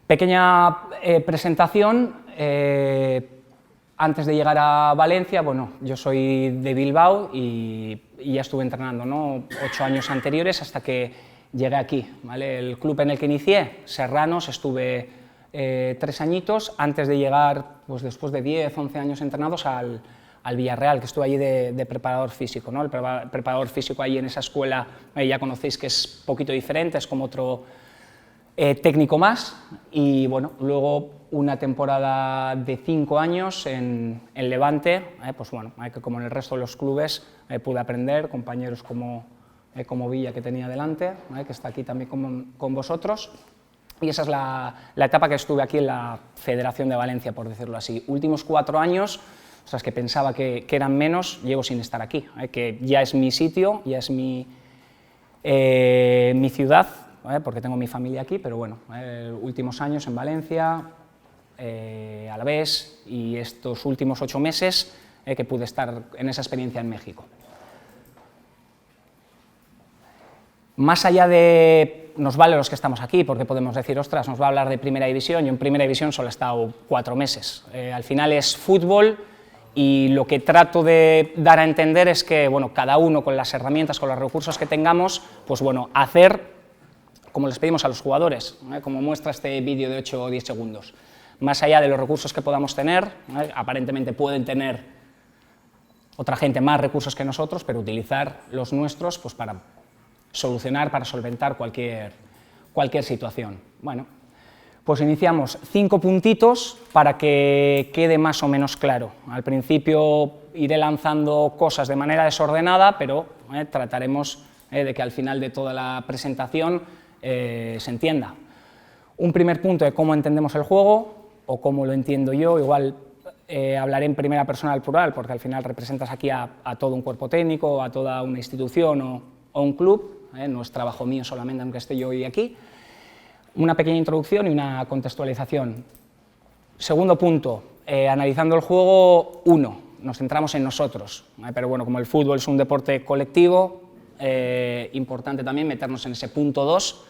Pequeña presentación. Antes de llegar a Valencia, bueno, yo soy de Bilbao y ya estuve entrenando, ¿no?, 8 años anteriores hasta que llegué aquí, ¿vale? El club en el que inicié, Serranos, estuve 3 añitos antes de llegar, pues después de 10, 11 años entrenados, al Villarreal, que estuve allí de preparador físico, ¿no? El preparador físico allí en esa escuela, ya conocéis que es poquito diferente, es como otro técnico más, y bueno, luego una temporada de 5 años en Levante, pues bueno, que como en el resto de los clubes pude aprender, compañeros como Villa, que tenía delante, que está aquí también con vosotros, y esa es la etapa que estuve aquí en la Federación de Valencia, por decirlo así. Últimos 4 años, o sea, es que pensaba que eran menos, llego sin estar aquí, que ya es mi sitio, ya es mi ciudad, porque tengo mi familia aquí, pero bueno, últimos años en Valencia, Alavés, y estos últimos 8 meses que pude estar en esa experiencia en México. Más allá de, nos vale los que estamos aquí, porque podemos decir, ostras, nos va a hablar de Primera División, yo en Primera División solo he estado 4 meses, al final es fútbol, y lo que trato de dar a entender es que, bueno, cada uno con las herramientas, con los recursos que tengamos, pues bueno, hacer como les pedimos a los jugadores, como muestra este vídeo de 8 o 10 segundos. Más allá de los recursos que podamos tener, aparentemente pueden tener otra gente más recursos que nosotros, pero utilizar los nuestros pues para solucionar, para solventar cualquier situación. Bueno, pues iniciamos 5 puntitos para que quede más o menos claro. Al principio iré lanzando cosas de manera desordenada, pero trataremos de que al final de toda la presentación se entienda. Un primer punto de cómo entendemos el juego, o cómo lo entiendo yo, igual hablaré en primera persona al plural, porque al final representas aquí a todo un cuerpo técnico, a toda una institución o un club, no es trabajo mío solamente, aunque esté yo hoy aquí. Una pequeña introducción y una contextualización. Segundo punto, analizando el juego, nos centramos en nosotros, pero bueno, como el fútbol es un deporte colectivo, importante también meternos en ese punto 2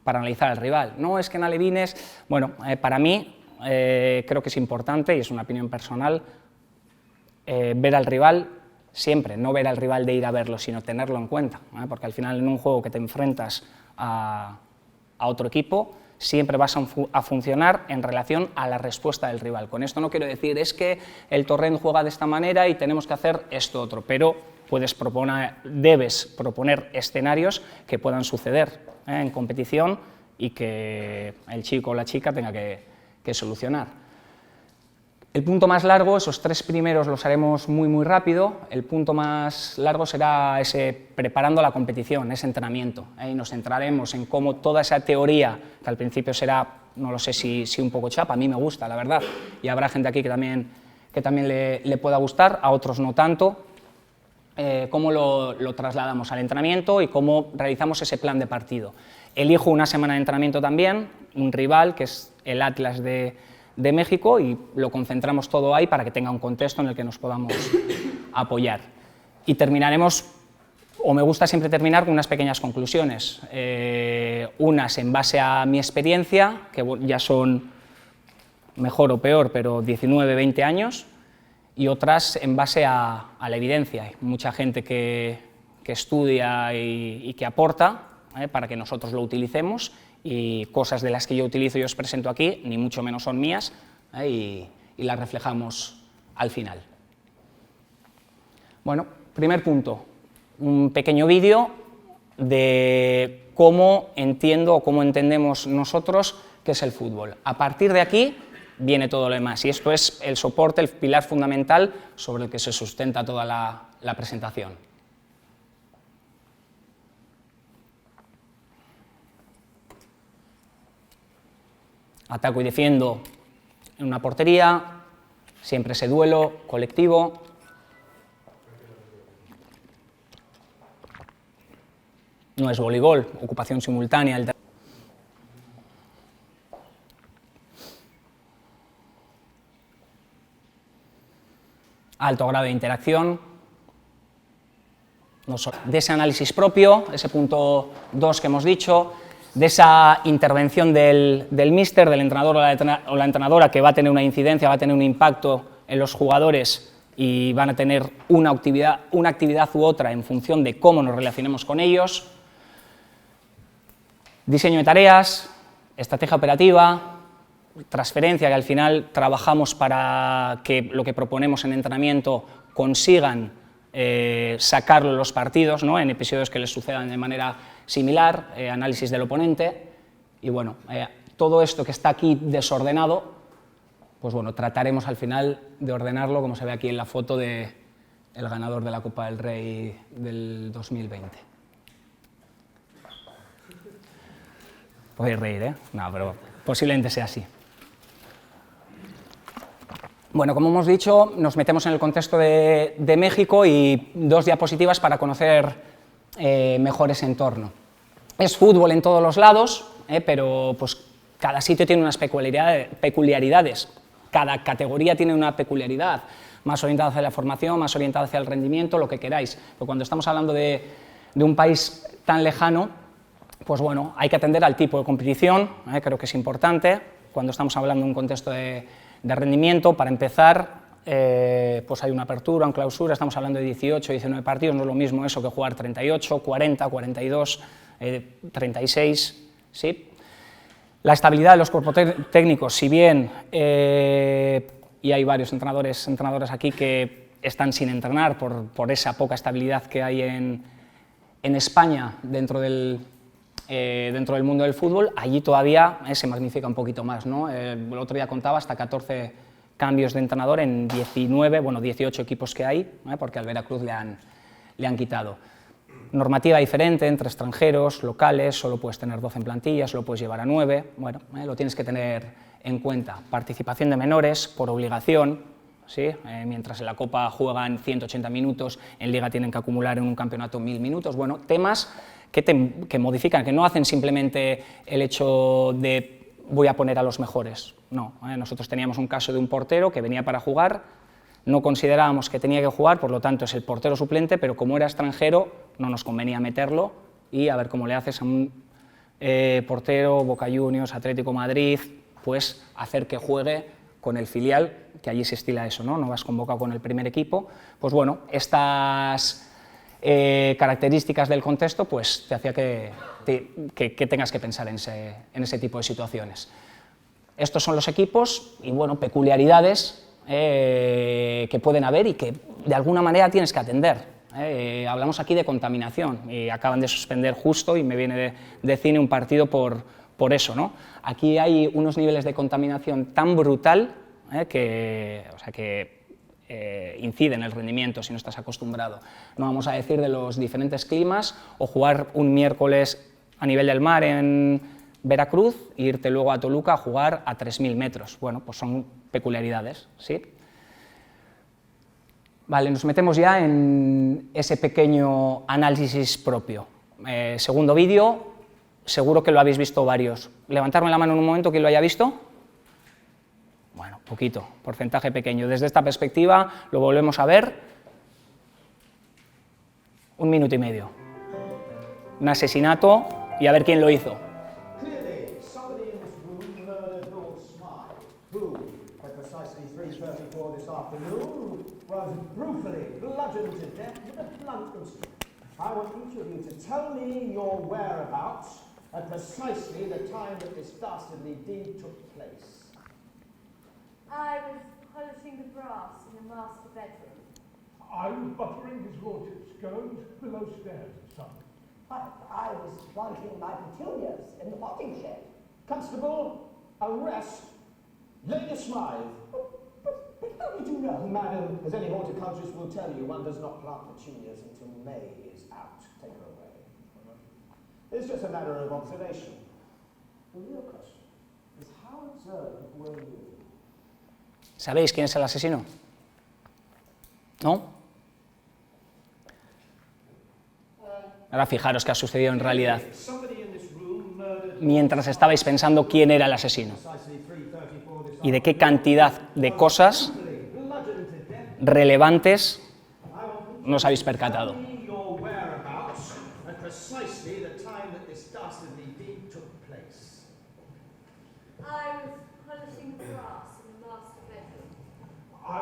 para analizar al rival. No es que en alevines, bueno, para mí creo que es importante, y es una opinión personal, ver al rival siempre, no ver al rival de ir a verlo, sino tenerlo en cuenta, porque al final en un juego que te enfrentas a otro equipo, siempre vas a funcionar en relación a la respuesta del rival. Con esto no quiero decir, es que el Torrent juega de esta manera y tenemos que hacer esto otro, pero debes proponer escenarios que puedan suceder en competición y que el chico o la chica tenga que solucionar. El punto más largo, esos 3 primeros los haremos muy rápido, el punto más largo será ese preparando la competición, ese entrenamiento, y nos centraremos en cómo toda esa teoría, que al principio será, no lo sé si un poco chapa, a mí me gusta, la verdad, y habrá gente aquí que también le pueda gustar, a otros no tanto, cómo lo trasladamos al entrenamiento y cómo realizamos ese plan de partido. Elijo una semana de entrenamiento también, un rival que es el Atlas de México, y lo concentramos todo ahí para que tenga un contexto en el que nos podamos apoyar. Y terminaremos, o me gusta siempre terminar con unas pequeñas conclusiones, unas en base a mi experiencia, que ya son mejor o peor, pero 19, 20 años, y otras en base a la evidencia. Hay mucha gente que estudia y que aporta para que nosotros lo utilicemos, y cosas de las que yo utilizo y os presento aquí, ni mucho menos son mías, y las reflejamos al final. Bueno, primer punto, un pequeño vídeo de cómo entiendo o cómo entendemos nosotros qué es el fútbol. A partir de aquí viene todo lo demás, y esto es el soporte, el pilar fundamental sobre el que se sustenta toda la presentación. Ataco y defiendo en una portería, siempre ese duelo colectivo. No es voleibol, ocupación simultánea. Alto grado de interacción. De ese análisis propio, ese punto 2 que hemos dicho, de esa intervención del míster, del entrenador o la entrenadora, que va a tener una incidencia, va a tener un impacto en los jugadores y van a tener una actividad u otra en función de cómo nos relacionemos con ellos. Diseño de tareas, estrategia operativa, transferencia, que al final trabajamos para que lo que proponemos en entrenamiento consigan sacarlo en los partidos, ¿no? En episodios que les sucedan de manera similar, análisis del oponente, y bueno, todo esto que está aquí desordenado, pues bueno, trataremos al final de ordenarlo, como se ve aquí en la foto del ganador de la Copa del Rey del 2020. Podéis reír, ¿eh? No, pero posiblemente sea así. Bueno, como hemos dicho, nos metemos en el contexto de México y 2 diapositivas para conocer mejor ese entorno. Es fútbol en todos los lados, pero pues cada sitio tiene unas peculiaridades, cada categoría tiene una peculiaridad, más orientada hacia la formación, más orientada hacia el rendimiento, lo que queráis. Pero cuando estamos hablando de un país tan lejano, pues bueno, hay que atender al tipo de competición, creo que es importante, cuando estamos hablando de un contexto de rendimiento. Para empezar, pues hay una apertura, una clausura, estamos hablando de 18, 19 partidos, no es lo mismo eso que jugar 38, 40, 42, 36, ¿sí? La estabilidad de los cuerpos técnicos, si bien, y hay varios entrenadoras aquí que están sin entrenar por esa poca estabilidad que hay en España dentro del mundo del fútbol, allí todavía se magnifica un poquito más, ¿no? El otro día contaba hasta 14 cambios de entrenador en 18 equipos que hay, porque al Veracruz le han quitado. Normativa diferente entre extranjeros, locales, solo puedes tener 12 en plantilla, solo puedes llevar a 9, bueno, lo tienes que tener en cuenta. Participación de menores por obligación, ¿sí? Mientras en la Copa juegan 180 minutos, en Liga tienen que acumular en un campeonato 1000 minutos, bueno, temas que modifican, que no hacen simplemente el hecho de voy a poner a los mejores, no. Nosotros teníamos un caso de un portero que venía para jugar, no considerábamos que tenía que jugar, por lo tanto es el portero suplente, pero como era extranjero no nos convenía meterlo y a ver cómo le haces a un portero, Boca Juniors, Atlético Madrid, pues hacer que juegue con el filial, que allí se estila eso, ¿no? No vas convocado con el primer equipo, pues bueno, estas características del contexto pues te hacía que tengas que pensar en ese tipo de situaciones. Estos son los equipos y bueno, peculiaridades que pueden haber y que de alguna manera tienes que atender. Hablamos aquí de contaminación y acaban de suspender justo y me viene de cine un partido por eso, ¿no? Aquí hay unos niveles de contaminación tan brutal que incide en el rendimiento si no estás acostumbrado. No vamos a decir de los diferentes climas o jugar un miércoles a nivel del mar en Veracruz e irte luego a Toluca a jugar a 3000 metros. Bueno, pues son peculiaridades, ¿sí? Vale, nos metemos ya en ese pequeño análisis propio. Segundo vídeo, seguro que lo habéis visto varios. Levantarme la mano en un momento, ¿quién lo haya visto? Bueno, poquito, porcentaje pequeño. Desde esta perspectiva lo volvemos a ver. 1 minuto y medio. Un asesinato y a ver quién lo hizo. I want each of you to tell me your whereabouts at precisely the time that this dastardly deed took place. I was polishing the brass in the master bedroom. I was buttering his lordship's scones below stairs, son. I was planting my petunias in the potting shed. Constable, arrest Lady Smythe. But how did you know? Madam, as any horticulturist will tell you, one does not plant petunias until May is out. Take her away. It's just a matter of observation. The real question is how observant were you? ¿Sabéis quién es el asesino? ¿No? Ahora fijaros qué ha sucedido en realidad. Mientras estabais pensando quién era el asesino y de qué cantidad de cosas relevantes no os habéis percatado.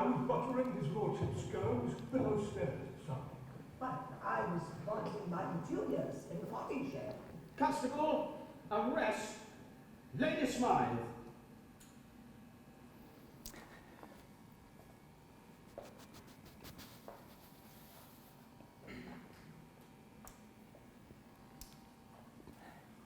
I was buttering his lordship's scones below stairs or something. But I was planting my petunias in the potting shed. Constable, arrest Lady Smythe.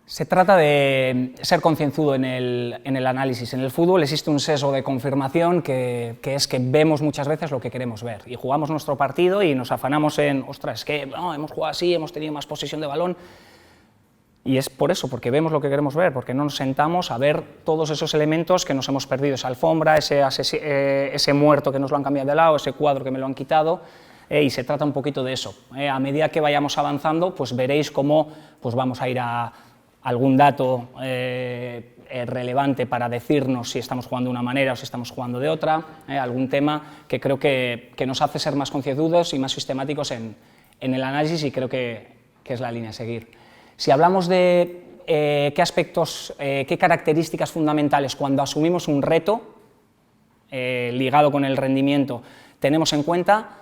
Se trata de ser concienzudo en el análisis. En el fútbol existe un sesgo de confirmación que es que vemos muchas veces lo que queremos ver y jugamos nuestro partido y nos afanamos en, ostras, es que no, hemos jugado así, hemos tenido más posesión de balón, y es por eso, porque vemos lo que queremos ver, porque no nos sentamos a ver todos esos elementos que nos hemos perdido, esa alfombra, ese muerto que nos lo han cambiado de lado, ese cuadro que me lo han quitado. Y se trata un poquito de eso. A medida que vayamos avanzando, pues veréis cómo pues vamos a ir a algún dato relevante para decirnos si estamos jugando de una manera o si estamos jugando de otra, algún tema que creo que nos hace ser más concienzudos y más sistemáticos en el análisis, y creo que es la línea a seguir. Si hablamos de qué aspectos, qué características fundamentales cuando asumimos un reto ligado con el rendimiento tenemos en cuenta,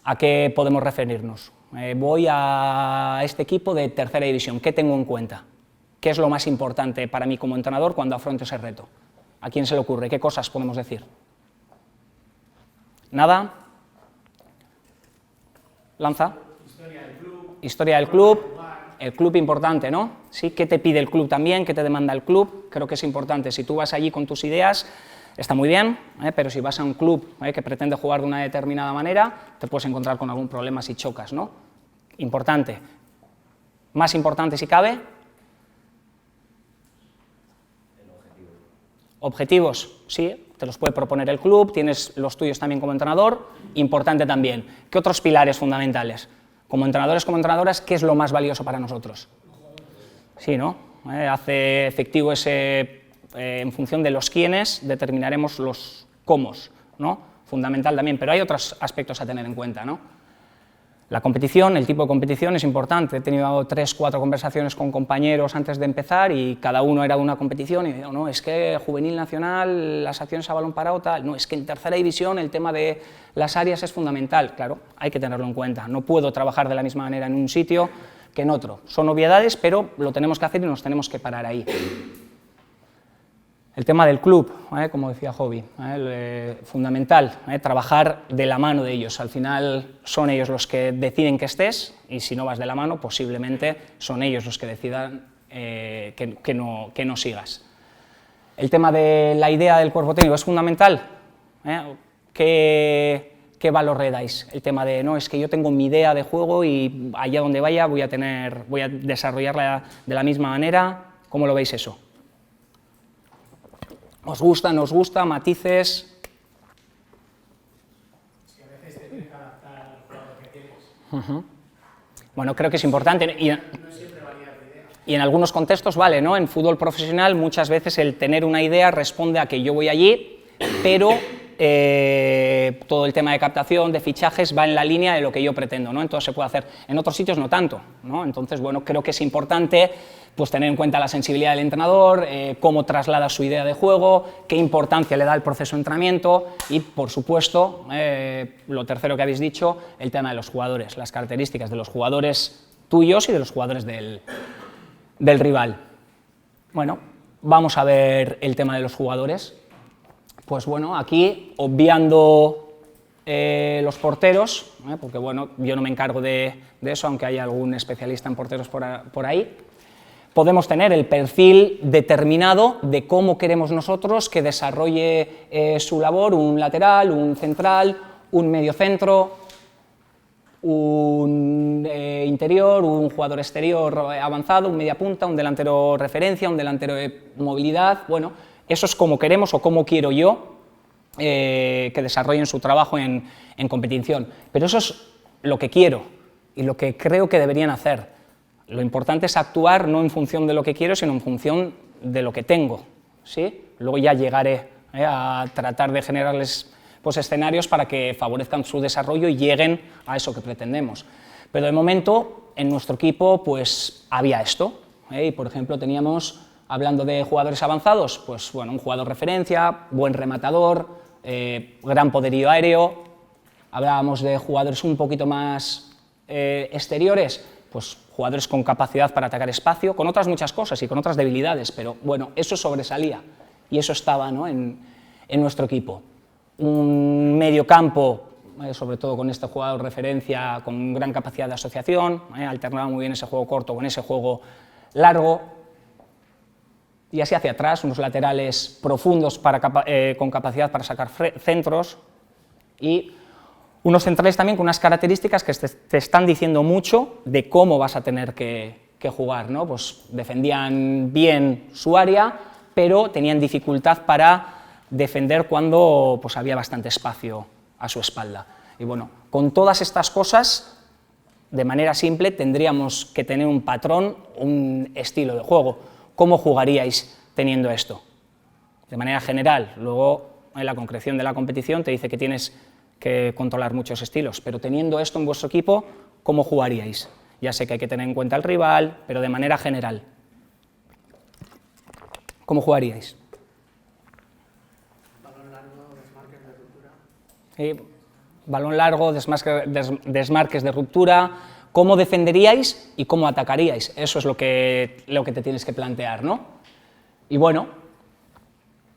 ¿a qué podemos referirnos? Voy a este equipo de tercera división, ¿qué tengo en cuenta? ¿Qué es lo más importante para mí como entrenador cuando afronto ese reto? ¿A quién se le ocurre? ¿Qué cosas podemos decir? ¿Nada? ¿Lanza? Historia del club. El club importante, ¿no? ¿Sí? ¿Qué te pide el club también? ¿Qué te demanda el club? Creo que es importante. Si tú vas allí con tus ideas, está muy bien, pero si vas a un club que pretende jugar de una determinada manera, te puedes encontrar con algún problema si chocas, ¿no? Importante. Más importante si cabe. Objetivos, sí, te los puede proponer el club, tienes los tuyos también como entrenador, importante también. ¿Qué otros pilares fundamentales? Como entrenadores, como entrenadoras, ¿qué es lo más valioso para nosotros? Sí, ¿no? Hace efectivo ese, en función de los quiénes, determinaremos los cómo, ¿no? Fundamental también, pero hay otros aspectos a tener en cuenta, ¿no? La competición, el tipo de competición es importante. He tenido 3 o 4 conversaciones con compañeros antes de empezar y cada uno era de una competición y digo, no, es que juvenil nacional, las acciones a balón parado, tal, no, es que en tercera división el tema de las áreas es fundamental. Claro, hay que tenerlo en cuenta. No puedo trabajar de la misma manera en un sitio que en otro. Son obviedades, pero lo tenemos que hacer y nos tenemos que parar ahí. El tema del club, como decía Jovi, fundamental, trabajar de la mano de ellos. Al final son ellos los que deciden que estés y si no vas de la mano, posiblemente son ellos los que decidan que no sigas. El tema de la idea del cuerpo técnico es fundamental. ¿Qué valor le dais? El tema de, no, es que yo tengo mi idea de juego y allá donde vaya voy a desarrollarla de la misma manera. ¿Cómo lo veis eso? ¿Os gusta, no os gusta? ¿Matices? Sí, a veces te tienes que adaptar al jugador que tienes. Bueno, creo que es importante. No siempre valía tu idea. Y en algunos contextos vale, ¿no? En fútbol profesional muchas veces el tener una idea responde a que yo voy allí, pero todo el tema de captación, de fichajes, va en la línea de lo que yo pretendo, ¿no? Entonces se puede hacer. En otros sitios no tanto, ¿no? Entonces, bueno, creo que es importante pues tener en cuenta la sensibilidad del entrenador, cómo traslada su idea de juego, qué importancia le da el proceso de entrenamiento y, por supuesto, lo tercero que habéis dicho, el tema de los jugadores, las características de los jugadores tuyos y de los jugadores del rival. Bueno, vamos a ver el tema de los jugadores. Pues bueno, aquí, obviando los porteros, porque bueno, yo no me encargo de eso, aunque haya algún especialista en porteros por ahí, podemos tener el perfil determinado de cómo queremos nosotros que desarrolle su labor un lateral, un central, un mediocentro, un interior, un jugador exterior avanzado, un mediapunta, un delantero referencia, un delantero de movilidad. Bueno, eso es como queremos o como quiero yo que desarrollen su trabajo en competición. Pero eso es lo que quiero y lo que creo que deberían hacer. Lo importante es actuar no en función de lo que quiero, sino en función de lo que tengo, ¿sí? Luego ya llegaré a tratar de generarles pues, escenarios para que favorezcan su desarrollo y lleguen a eso que pretendemos. Pero de momento, en nuestro equipo, pues había esto, y por ejemplo teníamos, hablando de jugadores avanzados, pues bueno, un jugador referencia, buen rematador, gran poderío aéreo. Hablábamos de jugadores un poquito más exteriores, pues jugadores con capacidad para atacar espacio, con otras muchas cosas y con otras debilidades, pero bueno, eso sobresalía y eso estaba, ¿no?, en nuestro equipo. Un mediocampo, sobre todo con este jugador referencia, con gran capacidad de asociación, alternaba muy bien ese juego corto con ese juego largo, y así hacia atrás, unos laterales profundos con capacidad para sacar centros, y unos centrales también con unas características que te están diciendo mucho de cómo vas a tener que jugar, ¿no? Pues defendían bien su área, pero tenían dificultad para defender cuando pues, había bastante espacio a su espalda. Y bueno, con todas estas cosas, de manera simple, tendríamos que tener un patrón, un estilo de juego. ¿Cómo jugaríais teniendo esto? De manera general, luego en la concreción de la competición te dice que tienes que controlar muchos estilos, pero teniendo esto en vuestro equipo, ¿cómo jugaríais? Ya sé que hay que tener en cuenta al rival, pero de manera general, ¿cómo jugaríais? Balón largo, desmarques de ruptura. Sí, balón largo, desmarques de ruptura. ¿Cómo defenderíais y cómo atacaríais? Eso es lo que te tienes que plantear, ¿no? Y bueno,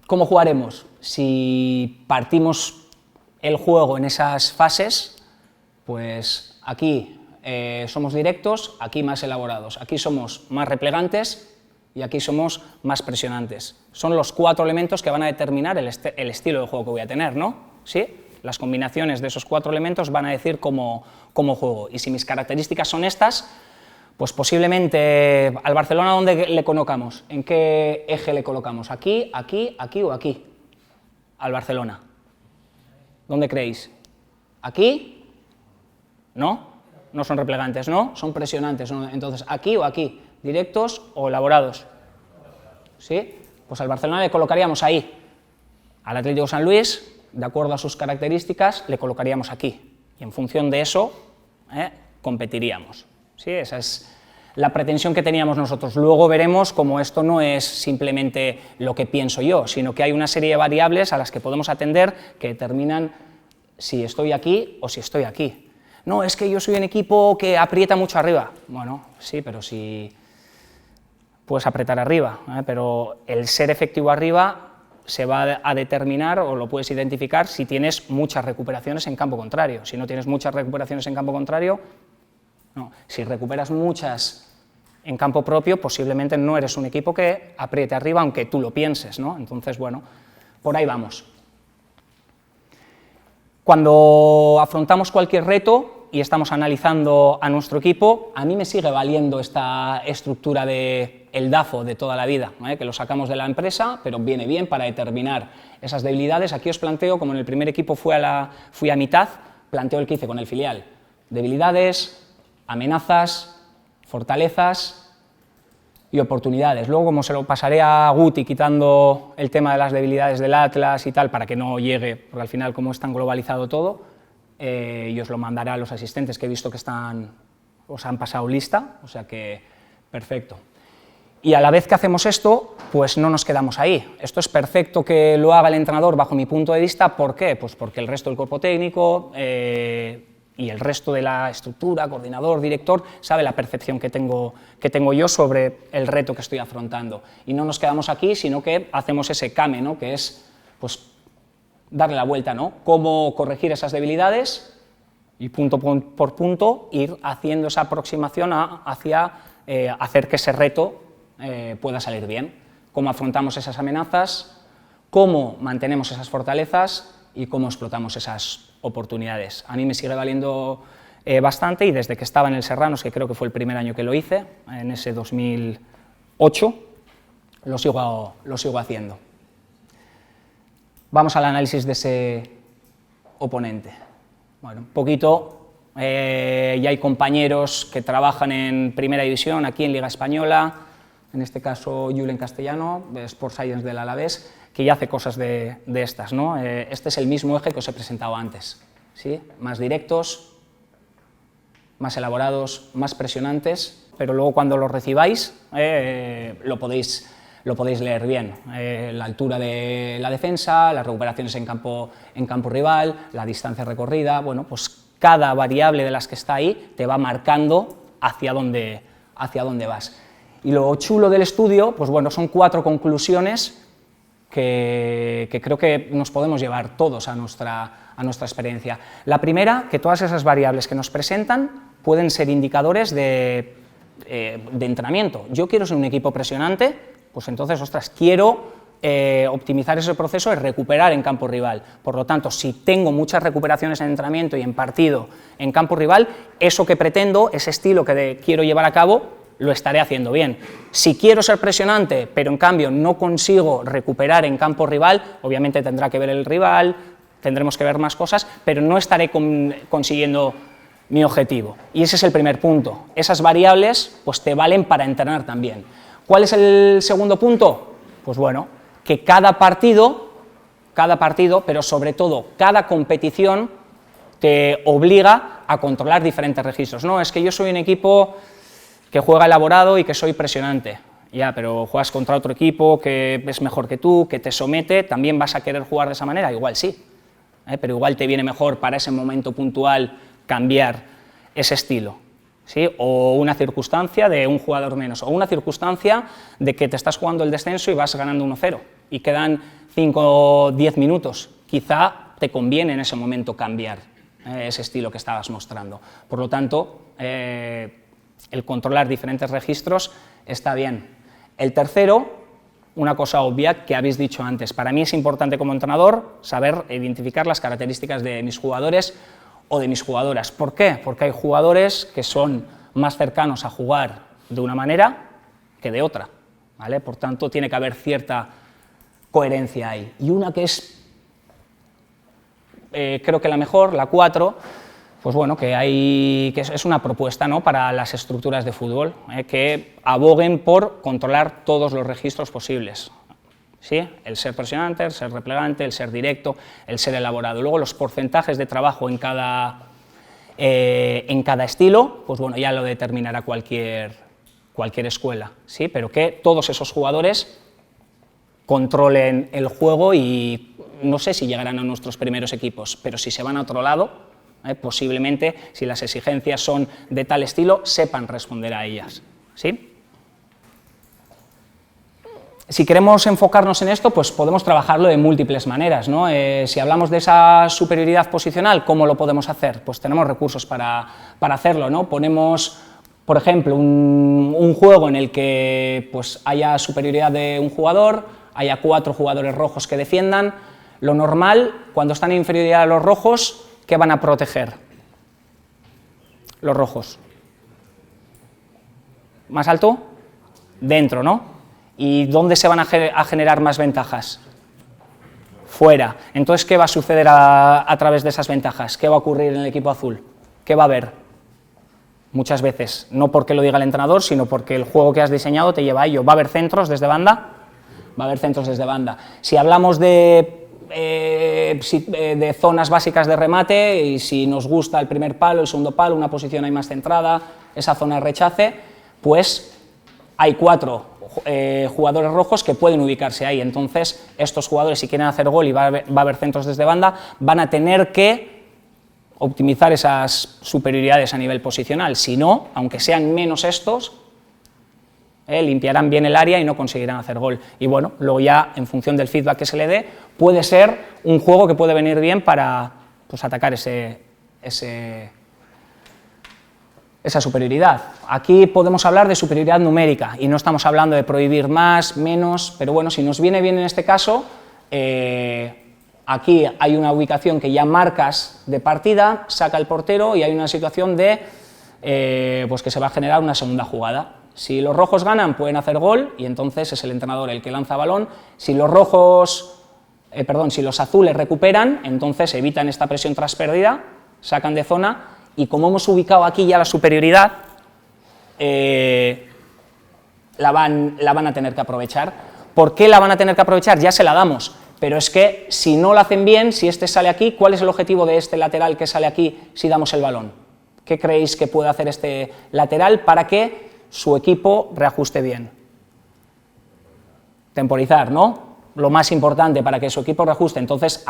¿cómo jugaremos? Si partimos el juego en esas fases, pues aquí somos directos, aquí más elaborados, aquí somos más replegantes y aquí somos más presionantes. Son los 4 elementos que van a determinar el estilo de juego que voy a tener, ¿no? ¿Sí? Las combinaciones de esos 4 elementos van a decir cómo juego. Y si mis características son estas, pues posiblemente al Barcelona, ¿dónde le colocamos? ¿En qué eje le colocamos? ¿Aquí, aquí, aquí o aquí? Al Barcelona. ¿Dónde creéis? ¿Aquí? ¿No? No son replegantes, ¿no? Son presionantes, ¿no? Entonces, ¿aquí o aquí? ¿Directos o elaborados? ¿Sí? Pues al Barcelona le colocaríamos ahí. Al Atlético de San Luis, de acuerdo a sus características, le colocaríamos aquí. Y en función de eso, competiríamos. ¿Sí? Esa es la pretensión que teníamos nosotros. Luego veremos cómo esto no es simplemente lo que pienso yo, sino que hay una serie de variables a las que podemos atender que determinan si estoy aquí o si estoy aquí. No, es que yo soy un equipo que aprieta mucho arriba. Bueno, sí, pero si puedes apretar arriba, pero el ser efectivo arriba se va a determinar o lo puedes identificar si tienes muchas recuperaciones en campo contrario. Si no tienes muchas recuperaciones en campo contrario, no. Si recuperas muchas en campo propio, posiblemente no eres un equipo que apriete arriba, aunque tú lo pienses, ¿no? Entonces, bueno, por ahí vamos. Cuando afrontamos cualquier reto y estamos analizando a nuestro equipo, a mí me sigue valiendo esta estructura del DAFO de toda la vida, que lo sacamos de la empresa, pero viene bien para determinar esas debilidades. Aquí os planteo, como en el primer equipo fui a mitad, planteo el que hice con el filial. Debilidades, amenazas, fortalezas y oportunidades. Luego, como se lo pasaré a Guti, quitando el tema de las debilidades del Atlas y tal, para que no llegue, porque al final, como es tan globalizado todo, y os lo mandaré a los asistentes que he visto que os han pasado lista, o sea que perfecto. Y a la vez que hacemos esto, pues no nos quedamos ahí. Esto es perfecto que lo haga el entrenador bajo mi punto de vista. ¿Por qué? Pues porque el resto del cuerpo técnico y el resto de la estructura, coordinador, director, sabe la percepción que tengo yo sobre el reto que estoy afrontando. Y no nos quedamos aquí, sino que hacemos ese CAME, ¿no? Que es pues, darle la vuelta, ¿no? Cómo corregir esas debilidades y punto por punto ir haciendo esa aproximación hacia hacer que ese reto pueda salir bien. Cómo afrontamos esas amenazas, cómo mantenemos esas fortalezas y cómo explotamos esas oportunidades. A mí me sigue valiendo bastante y desde que estaba en el Serranos, que creo que fue el primer año que lo hice, en ese 2008, lo sigo haciendo. Vamos al análisis de ese oponente. Bueno, un poquito, ya hay compañeros que trabajan en Primera División, aquí en Liga Española, en este caso Julen Castellano, de Sport Science del Alavés, que ya hace cosas de estas, ¿no? Este es el mismo eje que os he presentado antes, ¿sí? Más directos, más elaborados, más presionantes, pero luego cuando lo recibáis lo podéis lo podéis leer bien, la altura de la defensa, las recuperaciones en campo rival, la distancia recorrida, bueno, pues cada variable de las que está ahí te va marcando hacia dónde vas. Y lo chulo del estudio, pues bueno, son 4 conclusiones que creo que nos podemos llevar todos a nuestra experiencia. La primera, que todas esas variables que nos presentan pueden ser indicadores de entrenamiento. Yo quiero ser un equipo presionante, pues entonces, ostras, quiero optimizar ese proceso de recuperar en campo rival. Por lo tanto, si tengo muchas recuperaciones en entrenamiento y en partido en campo rival, eso que pretendo, ese estilo que quiero llevar a cabo, lo estaré haciendo bien. Si quiero ser presionante, pero en cambio no consigo recuperar en campo rival, obviamente tendrá que ver el rival, tendremos que ver más cosas, pero no estaré consiguiendo mi objetivo. Y ese es el primer punto. Esas variables pues te valen para entrenar también. ¿Cuál es el segundo punto? Pues bueno, que cada partido, pero sobre todo cada competición te obliga a controlar diferentes registros. No, es que yo soy un equipo que juega elaborado y que soy presionante. Ya, pero juegas contra otro equipo que es mejor que tú, que te somete, ¿también vas a querer jugar de esa manera? Igual sí, pero igual te viene mejor para ese momento puntual cambiar ese estilo, ¿sí? O una circunstancia de un jugador menos, o una circunstancia de que te estás jugando el descenso y vas ganando 1-0 y quedan 5 o 10 minutos, quizá te conviene en ese momento cambiar ese estilo que estabas mostrando. Por lo tanto, el controlar diferentes registros está bien. El tercero, una cosa obvia que habéis dicho antes, para mí es importante como entrenador saber identificar las características de mis jugadores o de mis jugadoras. ¿Por qué? Porque hay jugadores que son más cercanos a jugar de una manera que de otra, ¿vale? Por tanto, tiene que haber cierta coherencia ahí. Y una que es, creo que la mejor, la 4, pues bueno, que es una propuesta, ¿no?, para las estructuras de fútbol, que aboguen por controlar todos los registros posibles. ¿Sí? El ser presionante, el ser replegante, el ser directo, el ser elaborado. Luego los porcentajes de trabajo en cada estilo, pues bueno, ya lo determinará cualquier escuela, ¿sí? Pero que todos esos jugadores controlen el juego y no sé si llegarán a nuestros primeros equipos, pero si se van a otro lado, posiblemente, si las exigencias son de tal estilo, sepan responder a ellas, ¿sí? Si queremos enfocarnos en esto, pues podemos trabajarlo de múltiples maneras, ¿no? Si hablamos de esa superioridad posicional, ¿cómo lo podemos hacer? Pues tenemos recursos para hacerlo, ¿no? Ponemos, por ejemplo, un juego en el que pues, haya superioridad de un jugador, haya 4 jugadores rojos que defiendan. Lo normal, cuando están en inferioridad a los rojos, ¿qué van a proteger? Los rojos. ¿Más alto? Dentro, ¿no? ¿Y dónde se van a generar más ventajas? Fuera. Entonces, ¿qué va a suceder a través de esas ventajas? ¿Qué va a ocurrir en el equipo azul? ¿Qué va a haber? Muchas veces, no porque lo diga el entrenador, sino porque el juego que has diseñado te lleva a ello. ¿Va a haber centros desde banda? Va a haber centros desde banda. Si hablamos de zonas básicas de remate, y si nos gusta el primer palo, el segundo palo, una posición ahí más centrada, esa zona de rechace, pues hay 4 jugadores rojos que pueden ubicarse ahí. Entonces, estos jugadores, si quieren hacer gol y va a haber centros desde banda, van a tener que optimizar esas superioridades a nivel posicional. Si no, aunque sean menos estos, limpiarán bien el área y no conseguirán hacer gol. Y bueno, luego ya, en función del feedback que se le dé, puede ser un juego que puede venir bien para pues, atacar esa superioridad. Aquí podemos hablar de superioridad numérica y no estamos hablando de prohibir más, menos, pero bueno, si nos viene bien en este caso, aquí hay una ubicación que ya marcas de partida, saca el portero y hay una situación de pues que se va a generar una segunda jugada. Si los rojos ganan, pueden hacer gol y entonces es el entrenador el que lanza balón. Si los azules recuperan, entonces evitan esta presión tras pérdida, sacan de zona. Y como hemos ubicado aquí ya la superioridad, la van a tener que aprovechar. ¿Por qué la van a tener que aprovechar? Ya se la damos, pero es que si no lo hacen bien, si este sale aquí, ¿cuál es el objetivo de este lateral que sale aquí si damos el balón? ¿Qué creéis que puede hacer este lateral para que su equipo reajuste bien? temporizar, ¿no? Lo más importante para que su equipo reajuste. Entonces,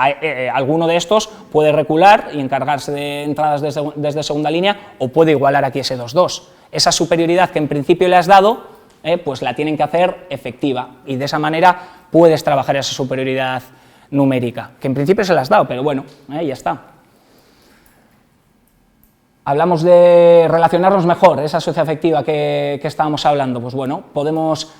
alguno de estos puede recular y encargarse de entradas desde segunda línea, o puede igualar aquí ese 2-2. Esa superioridad que en principio le has dado, pues la tienen que hacer efectiva, y de esa manera puedes trabajar esa superioridad numérica, que en principio se la has dado, pero bueno, ya está. Hablamos de relacionarnos mejor, esa socioafectiva que estábamos hablando. Pues bueno, podemos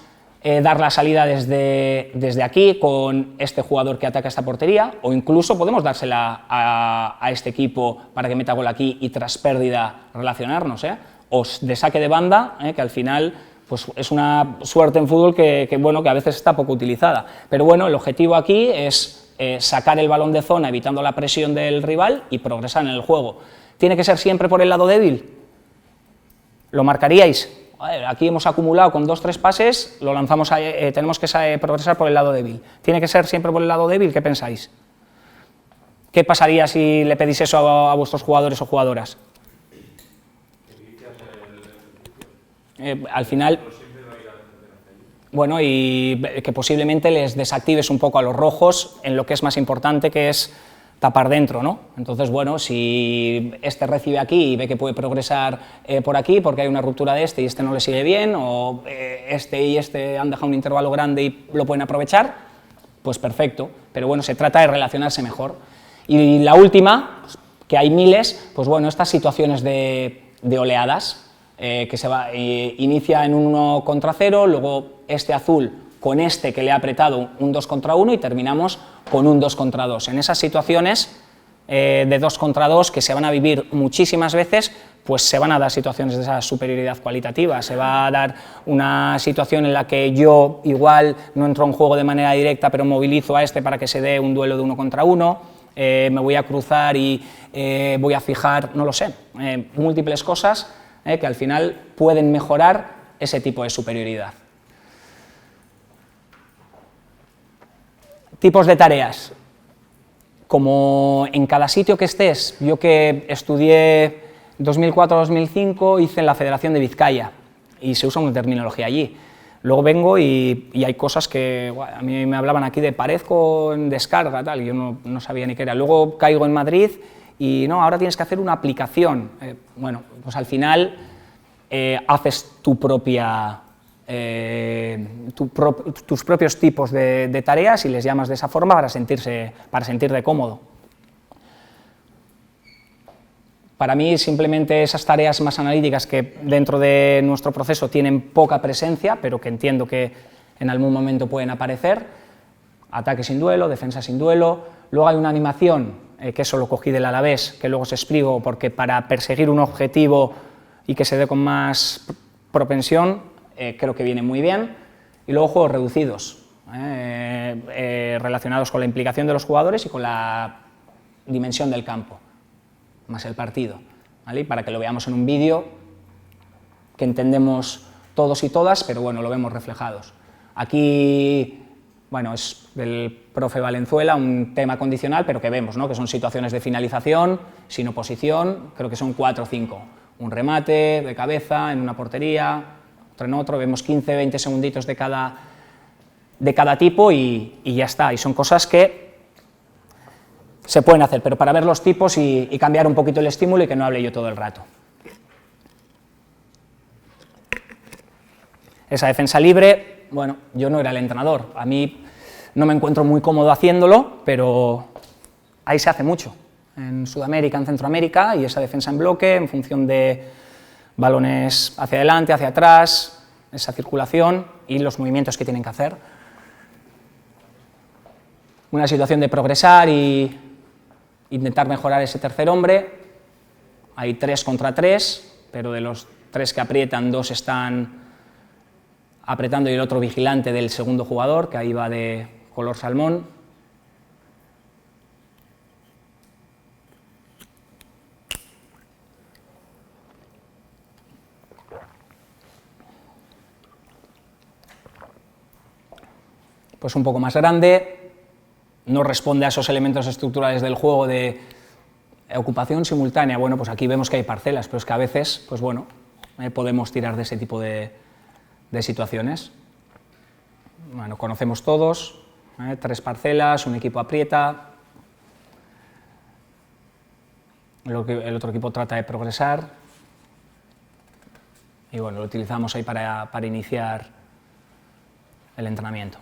dar la salida desde aquí con este jugador que ataca esta portería, o incluso podemos dársela a este equipo para que meta gol aquí y tras pérdida relacionarnos, o de saque de banda, que al final pues es una suerte en fútbol que a veces está poco utilizada. Pero bueno, el objetivo aquí es sacar el balón de zona evitando la presión del rival y progresar en el juego. ¿Tiene que ser siempre por el lado débil? ¿Lo marcaríais? Aquí hemos acumulado con 2-3 pases, lo lanzamos tenemos que progresar por el lado débil. ¿Tiene que ser siempre por el lado débil? ¿Qué pensáis? ¿Qué pasaría si le pedís eso a vuestros jugadores o jugadoras? Al final, bueno, y que posiblemente les desactives un poco a los rojos en lo que es más importante, que es tapar dentro, ¿no? Entonces, bueno, si este recibe aquí y ve que puede progresar por aquí porque hay una ruptura de este y este no le sigue bien, o este y este han dejado un intervalo grande y lo pueden aprovechar, pues perfecto. Pero bueno, se trata de relacionarse mejor. Y la última, pues, que hay miles, pues bueno, estas situaciones de oleadas, que inicia en un 1 contra 0, luego este azul con este que le ha apretado un 2 contra 1 y terminamos con un 2 contra 2. En esas situaciones de 2 contra 2 que se van a vivir muchísimas veces, pues se van a dar situaciones de esa superioridad cualitativa, se va a dar una situación en la que yo igual no entro en juego de manera directa, pero movilizo a este para que se dé un duelo de 1 contra 1, me voy a cruzar y voy a fijar, no lo sé, múltiples cosas que al final pueden mejorar ese tipo de superioridad. Tipos de tareas. Como en cada sitio que estés, yo que estudié 2004-2005, hice en la Federación de Vizcaya y se usa una terminología allí. Luego vengo y hay cosas que a mí me hablaban aquí de parezco en descarga, tal, y yo no sabía ni qué era. Luego caigo en Madrid y no, ahora tienes que hacer una aplicación. Bueno, pues al final haces tu propia... tus propios tipos de tareas y les llamas de esa forma para sentirte cómodo. Para mí, simplemente esas tareas más analíticas que dentro de nuestro proceso tienen poca presencia, pero que entiendo que en algún momento pueden aparecer: ataque sin duelo, defensa sin duelo. Luego hay una animación, que eso lo cogí del Alavés, que luego os explico, porque para perseguir un objetivo y que se dé con más propensión, creo que viene muy bien. Y luego juegos reducidos, relacionados con la implicación de los jugadores y con la dimensión del campo, más el partido, ¿vale? Para que lo veamos en un vídeo que entendemos todos y todas, pero bueno, lo vemos reflejados. Aquí, bueno, es del profe Valenzuela, un tema condicional, pero que vemos, ¿no? Que son situaciones de finalización, sin oposición, creo que son 4 o 5. Un remate de cabeza en una portería, otro en otro, vemos 15-20 segunditos de cada tipo y ya está. Y son cosas que se pueden hacer, pero para ver los tipos y cambiar un poquito el estímulo y que no hable yo todo el rato. Esa defensa libre, bueno, yo no era el entrenador, a mí no me encuentro muy cómodo haciéndolo, pero ahí se hace mucho, en Sudamérica, en Centroamérica, y esa defensa en bloque, en función de balones hacia adelante, hacia atrás, esa circulación y los movimientos que tienen que hacer. Una situación de progresar y intentar mejorar ese tercer hombre. Hay 3 contra 3, pero de los 3 que aprietan, 2 están apretando y el otro vigilante del segundo jugador, que ahí va de color salmón. Pues un poco más grande, no responde a esos elementos estructurales del juego de ocupación simultánea. Bueno, pues aquí vemos que hay parcelas, pero es que a veces, pues bueno, podemos tirar de ese tipo de situaciones. bueno, conocemos todos, 3 parcelas, un equipo aprieta, el otro equipo trata de progresar, y bueno, lo utilizamos ahí para iniciar el entrenamiento.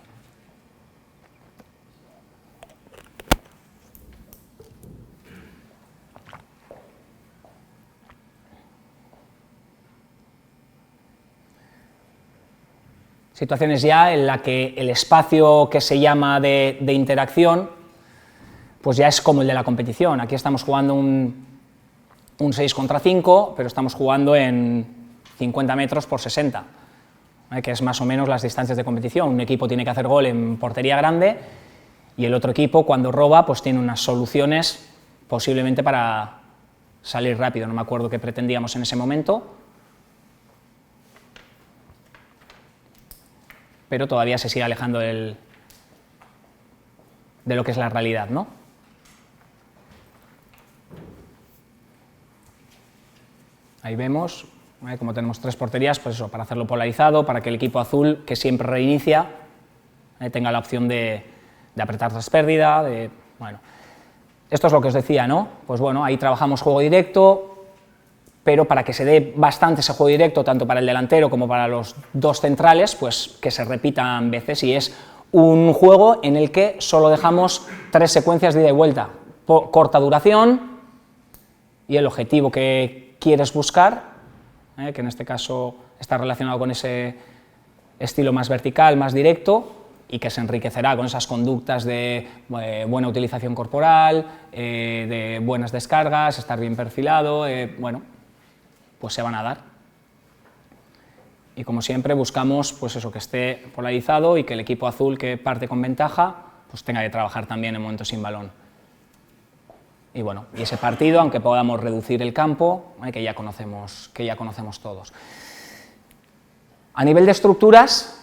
Situaciones ya en la que el espacio que se llama de interacción, pues ya es como el de la competición. Aquí estamos jugando un 6 contra 5, pero estamos jugando en 50 metros por 60, que es más o menos las distancias de competición. Un equipo tiene que hacer gol en portería grande y el otro equipo, cuando roba, pues tiene unas soluciones posiblemente para salir rápido. No me acuerdo qué pretendíamos en ese momento, pero todavía se sigue alejando de lo que es la realidad, ¿no? Ahí vemos, como tenemos 3 porterías, pues eso, para hacerlo polarizado, para que el equipo azul, que siempre reinicia, tenga la opción de apretar tras pérdida, bueno. Esto es lo que os decía, ¿no? Pues bueno, ahí trabajamos juego directo, pero para que se dé bastante ese juego directo, tanto para el delantero como para los 2 centrales, pues que se repitan veces, y es un juego en el que solo dejamos 3 secuencias de ida y vuelta, corta duración, y el objetivo que quieres buscar, que en este caso está relacionado con ese estilo más vertical, más directo, y que se enriquecerá con esas conductas de buena utilización corporal, de buenas descargas, estar bien perfilado, bueno, pues se van a dar. Y como siempre buscamos pues eso, que esté polarizado y que el equipo azul que parte con ventaja pues tenga que trabajar también en momentos sin balón. Y bueno, y ese partido, aunque podamos reducir el campo, que ya conocemos todos. A nivel de estructuras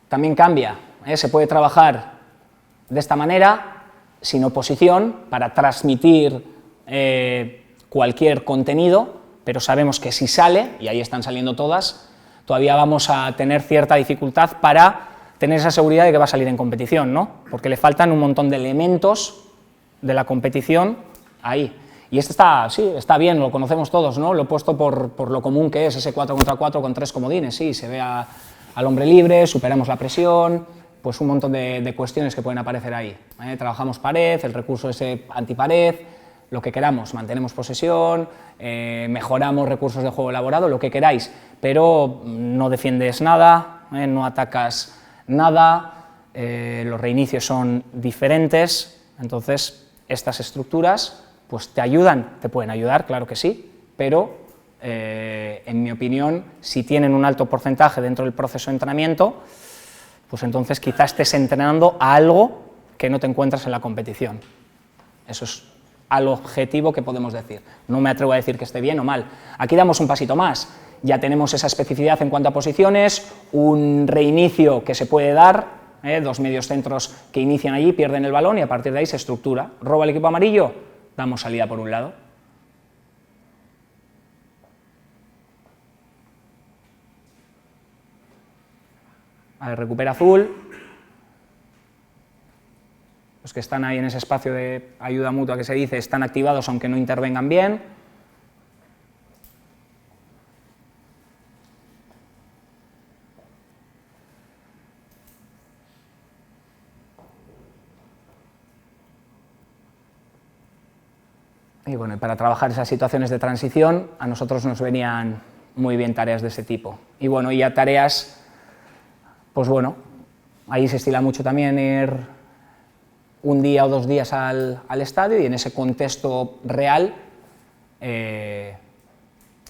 también cambia, se puede trabajar de esta manera, sin oposición, para transmitir cualquier contenido, pero sabemos que si sale, y ahí están saliendo todas, todavía vamos a tener cierta dificultad para tener esa seguridad de que va a salir en competición, ¿no? Porque le faltan un montón de elementos de la competición ahí. Y este está bien, lo conocemos todos, ¿no? Lo he puesto por lo común que es, ese 4 contra 4 con 3 comodines, sí, se ve al hombre libre, superamos la presión, pues un montón de cuestiones que pueden aparecer ahí. Trabajamos pared, el recurso ese antipared, lo que queramos, mantenemos posesión, mejoramos recursos de juego elaborado, lo que queráis, pero no defiendes nada, no atacas nada, los reinicios son diferentes, entonces estas estructuras pues te ayudan, te pueden ayudar, claro que sí, pero en mi opinión, si tienen un alto porcentaje dentro del proceso de entrenamiento, pues entonces quizás estés entrenando a algo que no te encuentras en la competición. Eso es al objetivo que podemos decir. No me atrevo a decir que esté bien o mal. Aquí damos un pasito más. Ya tenemos esa especificidad en cuanto a posiciones, un reinicio que se puede dar, 2 medios centros que inician allí, pierden el balón y a partir de ahí se estructura. ¿Roba el equipo amarillo? Damos salida por un lado. A ver, recupera azul. Los que están ahí en ese espacio de ayuda mutua que se dice están activados aunque no intervengan bien. Y bueno, para trabajar esas situaciones de transición, a nosotros nos venían muy bien tareas de ese tipo. Y bueno, y a tareas, pues bueno, ahí se estila mucho también ir un día o 2 días al estadio y en ese contexto real,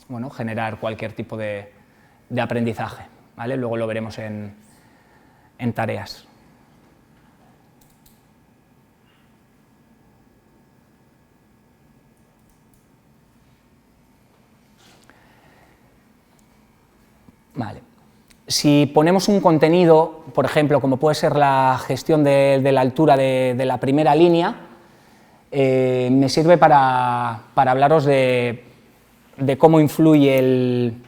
bueno, generar cualquier tipo de aprendizaje, ¿vale? Luego lo veremos en tareas. Vale. Si ponemos un contenido, por ejemplo, como puede ser la gestión de la altura de la primera línea, me sirve para hablaros de cómo influye el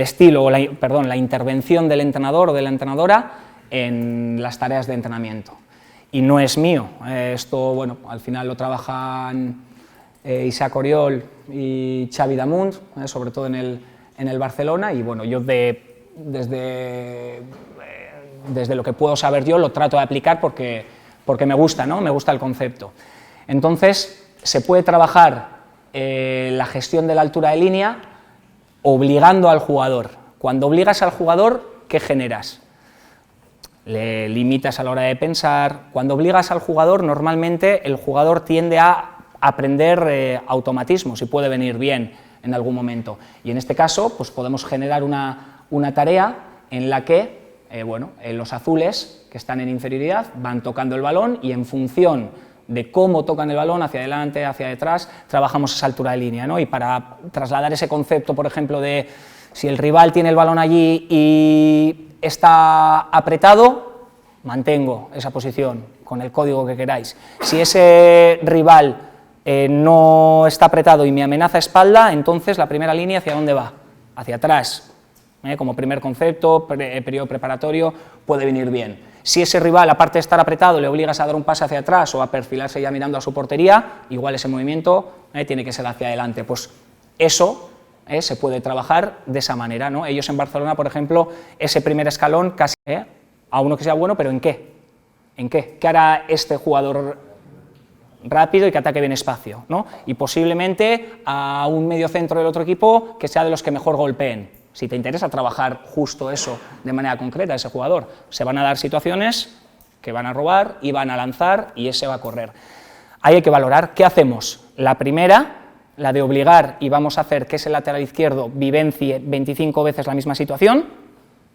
estilo, la intervención del entrenador o de la entrenadora en las tareas de entrenamiento. Y no es mío, esto, bueno, al final lo trabajan Isaac Oriol y Xavi Damunt, sobre todo en el Barcelona, y bueno, yo desde lo que puedo saber yo lo trato de aplicar porque me gusta, ¿no? Me gusta el concepto. Entonces, se puede trabajar la gestión de la altura de línea obligando al jugador. Cuando obligas al jugador, ¿qué generas? Le limitas a la hora de pensar. Cuando obligas al jugador, normalmente el jugador tiende a aprender automatismos y puede venir bien en algún momento. Y en este caso, pues podemos generar una tarea en la que los azules, que están en inferioridad, van tocando el balón y en función de cómo tocan el balón, hacia adelante, hacia detrás, trabajamos esa altura de línea, ¿no? Y para trasladar ese concepto, por ejemplo, de si el rival tiene el balón allí y está apretado, mantengo esa posición con el código que queráis. Si ese rival no está apretado y me amenaza espalda, entonces la primera línea, ¿hacia dónde va? Hacia atrás. Como primer concepto, periodo preparatorio, puede venir bien. Si ese rival, aparte de estar apretado, le obligas a dar un pase hacia atrás o a perfilarse ya mirando a su portería, igual ese movimiento tiene que ser hacia adelante. Pues eso se puede trabajar de esa manera, ¿no? Ellos en Barcelona, por ejemplo, ese primer escalón casi a uno que sea bueno, pero ¿en qué? ¿En qué? ¿Qué hará este jugador rápido y que ataque bien espacio, ¿no? Y posiblemente a un medio centro del otro equipo que sea de los que mejor golpeen. Si te interesa trabajar justo eso de manera concreta, ese jugador, se van a dar situaciones que van a robar y van a lanzar y ese va a correr. Ahí hay que valorar qué hacemos. La primera, la de obligar y vamos a hacer que ese lateral izquierdo vivencie 25 veces la misma situación,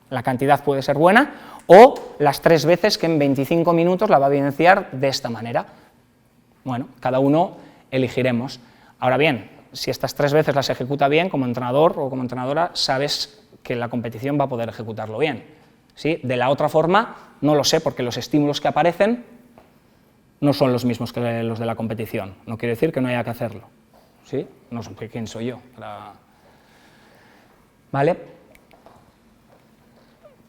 la cantidad puede ser buena, o las 3 veces que en 25 minutos la va a vivenciar de esta manera. Bueno, cada uno elegiremos. Ahora bien, si estas 3 veces las ejecuta bien, como entrenador o como entrenadora, sabes que en la competición va a poder ejecutarlo bien, ¿sí? De la otra forma, no lo sé, porque los estímulos que aparecen no son los mismos que los de la competición. No quiere decir que no haya que hacerlo, ¿sí? No sé quién soy yo. ¿Vale?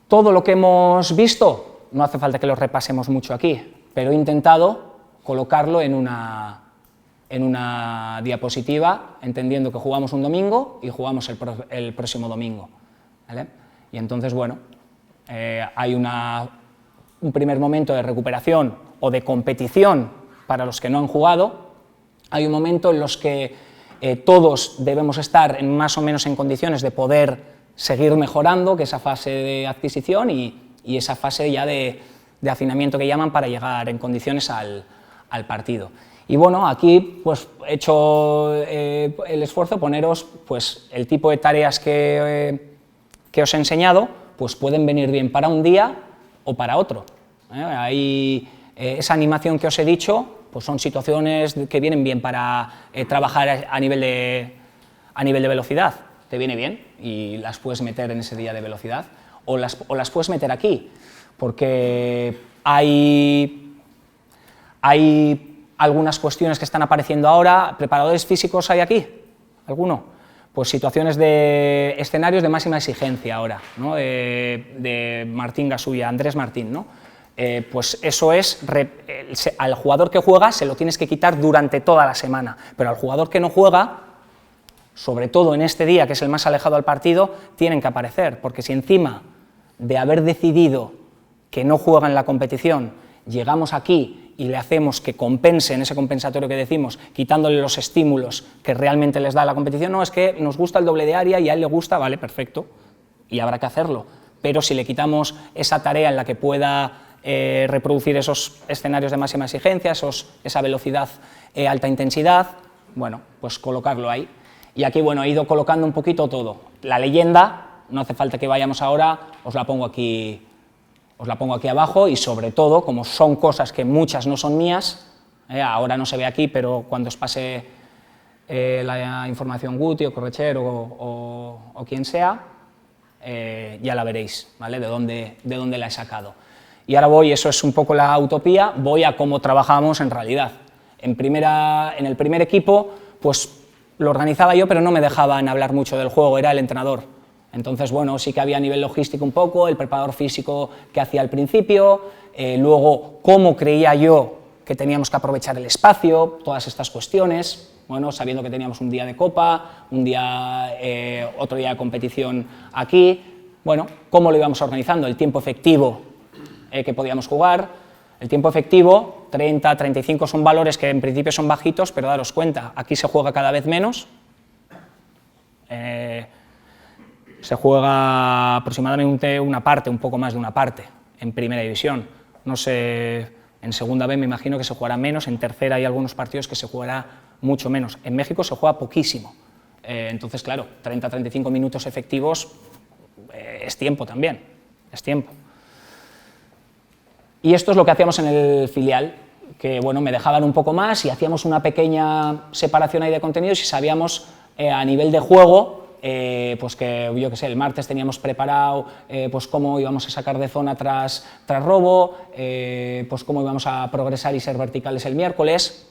Todo lo que hemos visto, no hace falta que lo repasemos mucho aquí, pero he intentado colocarlo en una diapositiva, entendiendo que jugamos un domingo y jugamos el próximo domingo, ¿vale? Y entonces, bueno, hay un primer momento de recuperación o de competición para los que no han jugado, hay un momento en los que todos debemos estar más o menos en condiciones de poder seguir mejorando, que esa fase de adquisición y esa fase ya de afinamiento que llaman para llegar en condiciones al partido. Y bueno, aquí pues he hecho el esfuerzo de poneros pues, el tipo de tareas que os he enseñado, pues pueden venir bien para un día o para otro. Ahí, esa animación que os he dicho, pues son situaciones que vienen bien para trabajar a nivel de velocidad. Te viene bien y las puedes meter en ese día de velocidad o las puedes meter aquí, porque hay algunas cuestiones que están apareciendo ahora. ¿Preparadores físicos hay aquí? ¿Alguno? Pues situaciones de escenarios de máxima exigencia ahora, ¿no? De Martín Gasulla, Andrés Martín, ¿no? Pues eso es, al jugador que juega se lo tienes que quitar durante toda la semana, pero al jugador que no juega, sobre todo en este día que es el más alejado al partido, tienen que aparecer, porque si encima de haber decidido que no juega en la competición, llegamos aquí y le hacemos que compense en ese compensatorio que decimos, quitándole los estímulos que realmente les da la competición, no, es que nos gusta el doble de área y a él le gusta, vale, perfecto, y habrá que hacerlo, pero si le quitamos esa tarea en la que pueda reproducir esos escenarios de máxima exigencia, esa velocidad alta intensidad, bueno, pues colocarlo ahí. Y aquí, bueno, he ido colocando un poquito todo. La leyenda, no hace falta que vayamos ahora, os la pongo aquí abajo y sobre todo, como son cosas que muchas no son mías, ahora no se ve aquí, pero cuando os pase la información Guti o Correcher o quien sea, ya la veréis, ¿vale? De dónde la he sacado. Y ahora voy, eso es un poco la utopía, voy a cómo trabajamos en realidad. En el primer equipo, pues lo organizaba yo, pero no me dejaban hablar mucho del juego, era el entrenador. Entonces, bueno, sí que había a nivel logístico un poco, el preparador físico que hacía al principio, luego cómo creía yo que teníamos que aprovechar el espacio, todas estas cuestiones, bueno, sabiendo que teníamos un día de copa, otro día de competición aquí, bueno, cómo lo íbamos organizando, el tiempo efectivo que podíamos jugar. El tiempo efectivo, 30, 35 son valores que en principio son bajitos, pero daros cuenta, aquí se juega cada vez menos, se juega aproximadamente una parte, un poco más de una parte, en primera división. No sé, en segunda B me imagino que se jugará menos, en tercera hay algunos partidos que se jugará mucho menos. En México se juega poquísimo, entonces claro, 30-35 minutos efectivos es tiempo también, es tiempo. Y esto es lo que hacíamos en el filial, que bueno, me dejaban un poco más y hacíamos una pequeña separación ahí de contenidos y sabíamos a nivel de juego, pues que yo qué sé, el martes teníamos preparado pues cómo íbamos a sacar de zona tras robo, pues cómo íbamos a progresar y ser verticales el miércoles.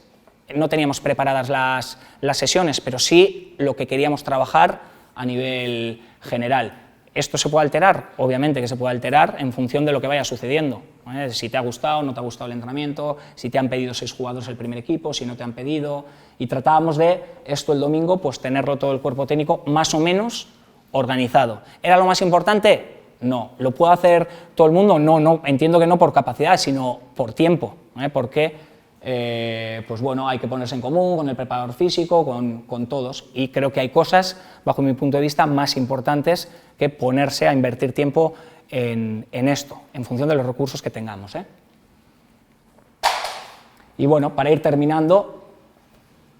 No teníamos preparadas las sesiones, pero sí lo que queríamos trabajar a nivel general. ¿Esto se puede alterar? Obviamente que se puede alterar en función de lo que vaya sucediendo, ¿vale? Si te ha gustado o no te ha gustado el entrenamiento, si te han pedido 6 jugadores el primer equipo, si no te han pedido, y tratábamos de esto el domingo, pues tenerlo todo el cuerpo técnico más o menos organizado. ¿Era lo más importante? No. ¿Lo puede hacer todo el mundo? No, entiendo que no por capacidad, sino por tiempo, ¿vale? Porque pues bueno, hay que ponerse en común con el preparador físico, con todos, y creo que hay cosas, bajo mi punto de vista, más importantes que ponerse a invertir tiempo en esto, en función de los recursos que tengamos, ¿eh? Y bueno, para ir terminando,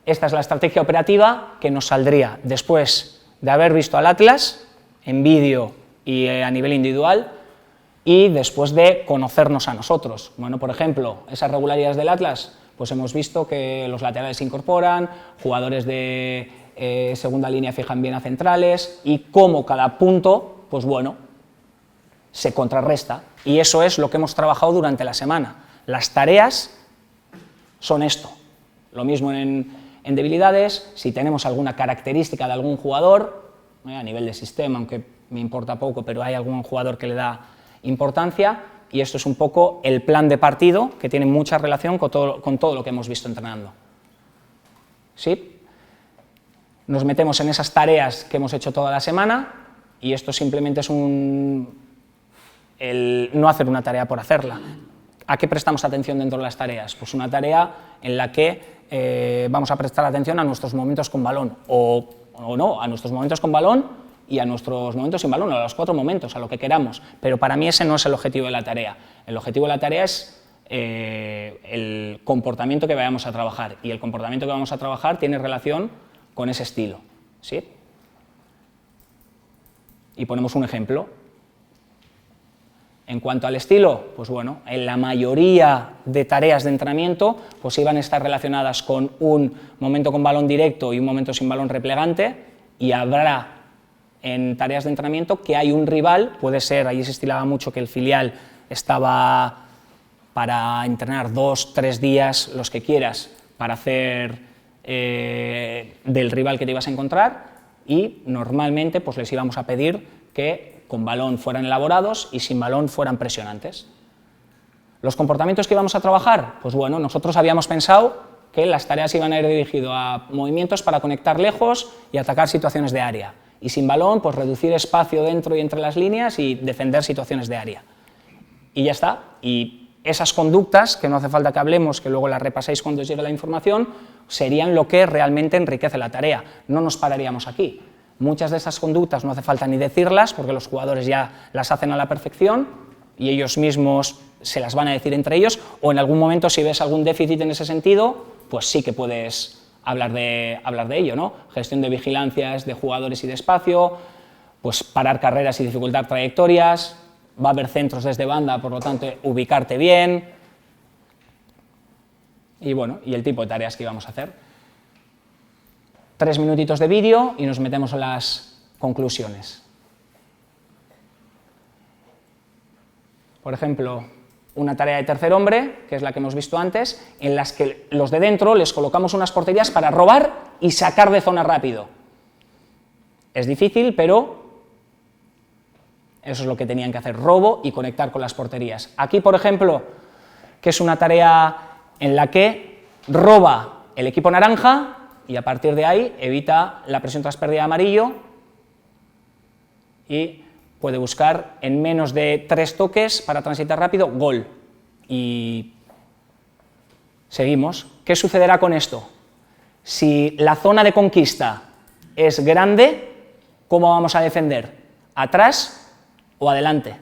esta es la estrategia operativa que nos saldría después de haber visto al Atlas en vídeo y a nivel individual, y después de conocernos a nosotros. Bueno, por ejemplo, esas regularidades del Atlas, pues hemos visto que los laterales se incorporan, jugadores de segunda línea fijan bien a centrales, y cómo cada punto, pues bueno, se contrarresta, y eso es lo que hemos trabajado durante la semana. Las tareas son esto, lo mismo en debilidades, si tenemos alguna característica de algún jugador, a nivel de sistema, aunque me importa poco, pero hay algún jugador que le da importancia, y esto es un poco el plan de partido que tiene mucha relación con todo lo que hemos visto entrenando. ¿Sí? Nos metemos en esas tareas que hemos hecho toda la semana, y esto simplemente es el no hacer una tarea por hacerla. ¿A qué prestamos atención dentro de las tareas? Pues una tarea en la que vamos a prestar atención a nuestros momentos con balón, o no, a nuestros momentos con balón y a nuestros momentos sin balón, a los 4 momentos, a lo que queramos, pero para mí ese no es el objetivo de la tarea. El objetivo de la tarea es el comportamiento que vayamos a trabajar, y el comportamiento que vamos a trabajar tiene relación con ese estilo, ¿sí? Y ponemos un ejemplo. En cuanto al estilo, pues bueno, en la mayoría de tareas de entrenamiento pues iban a estar relacionadas con un momento con balón directo y un momento sin balón replegante, y habrá en tareas de entrenamiento que hay un rival, puede ser, allí se estilaba mucho que el filial estaba para entrenar 2-3 días, los que quieras, para hacer del rival que te ibas a encontrar, y normalmente pues les íbamos a pedir que con balón fueran elaborados y sin balón fueran presionantes. ¿Los comportamientos que íbamos a trabajar? Pues bueno, nosotros habíamos pensado que las tareas iban a ir dirigidas a movimientos para conectar lejos y atacar situaciones de área, y sin balón, pues reducir espacio dentro y entre las líneas y defender situaciones de área. Y ya está. Y esas conductas, que no hace falta que hablemos, que luego las repaséis cuando os llegue la información, serían lo que realmente enriquece la tarea. No nos pararíamos aquí. Muchas de esas conductas no hace falta ni decirlas, porque los jugadores ya las hacen a la perfección y ellos mismos se las van a decir entre ellos, o en algún momento, si ves algún déficit en ese sentido, pues sí que puedes hablar de ello, ¿no? Gestión de vigilancias de jugadores y de espacio, pues parar carreras y dificultar trayectorias, va a haber centros desde banda, por lo tanto, ubicarte bien, y bueno, y el tipo de tareas que íbamos a hacer. 3 minutitos de vídeo y nos metemos en las conclusiones. Por ejemplo, una tarea de tercer hombre, que es la que hemos visto antes, en las que los de dentro les colocamos unas porterías para robar y sacar de zona rápido. Es difícil, pero Eso es lo que tenían que hacer, robo y conectar con las porterías. Aquí, por ejemplo, que es una tarea en la que roba el equipo naranja y a partir de ahí evita la presión tras pérdida de amarillo y puede buscar en menos de 3 toques para transitar rápido, gol. Y seguimos. ¿Qué sucederá con esto? Si la zona de conquista es grande, ¿cómo vamos a defender? ¿Atrás o adelante?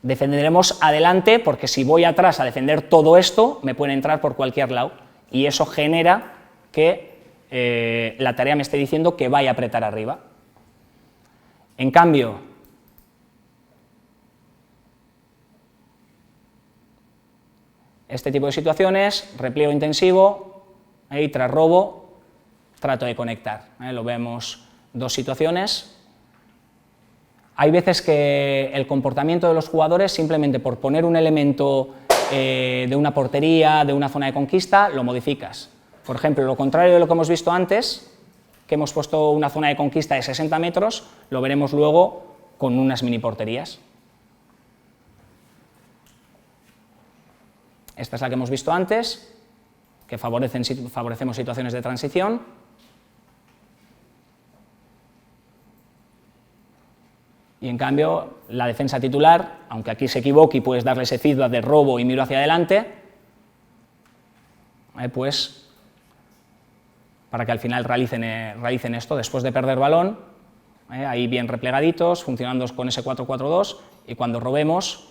Defenderemos adelante porque si voy atrás a defender todo esto, me pueden entrar por cualquier lado y eso genera que la tarea me esté diciendo que vaya a apretar arriba. En cambio, este tipo de situaciones, repliego intensivo y tras robo, trato de conectar. Lo vemos 2 situaciones. Hay veces que el comportamiento de los jugadores, simplemente por poner un elemento de una portería, de una zona de conquista, lo modificas. Por ejemplo, lo contrario de lo que hemos visto antes, que hemos puesto una zona de conquista de 60 metros, lo veremos luego con unas mini porterías. Esta es la que hemos visto antes, que favorecemos situaciones de transición. Y en cambio, la defensa titular, aunque aquí se equivoque y puedes darle ese feedback de robo y miro hacia adelante, pues para que al final realicen esto, después de perder balón, ahí bien replegaditos, funcionando con ese 4-4-2, y cuando robemos,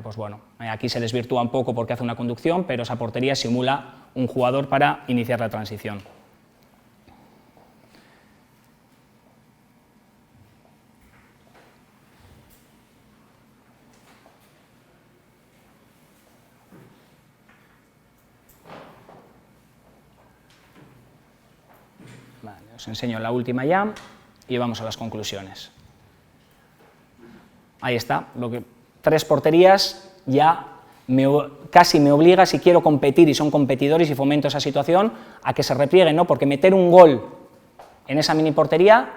pues bueno, aquí se desvirtúa un poco porque hace una conducción, pero esa portería simula un jugador para iniciar la transición. Vale, os enseño la última ya y vamos a las conclusiones. Ahí está, 3 porterías ya casi me obliga, si quiero competir y son competidores y fomento esa situación, a que se replieguen, ¿no? Porque meter un gol en esa mini portería